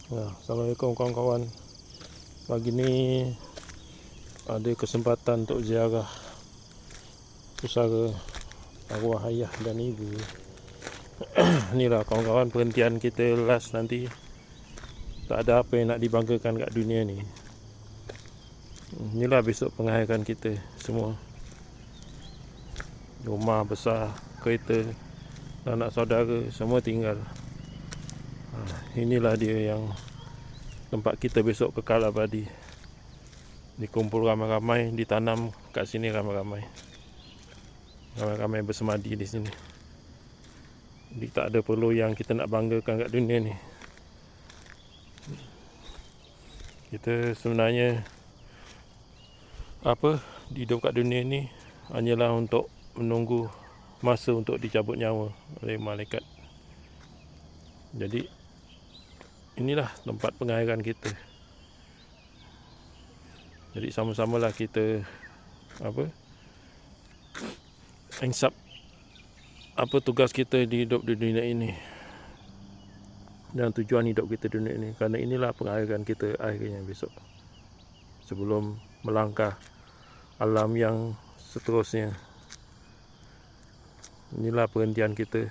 Assalamualaikum kawan-kawan. Pagi ni ada kesempatan untuk ziarah pusara arwah ayah dan ibu. Inilah kawan-kawan, perhentian kita last nanti. Tak ada apa yang nak dibanggakan kat dunia ni. Inilah besok pengakhiran kita semua. Rumah besar, kereta, anak saudara semua tinggal. Inilah dia yang tempat kita besok kekal abadi. Dikumpul ramai-ramai, ditanam kat sini ramai-ramai. Ramai-ramai bersemadi di sini. Jadi tak ada perlu yang kita nak banggakan kat dunia ni. Kita sebenarnya hidup kat dunia ni hanyalah untuk menunggu masa untuk dicabut nyawa oleh malaikat. Jadi inilah tempat pengakhiran kita. Jadi sama-samalah kita insap apa tugas kita di hidup di dunia ini dan tujuan hidup kita di dunia ini, kerana inilah pengakhiran kita akhirnya besok, sebelum melangkah alam yang seterusnya. Inilah perhentian kita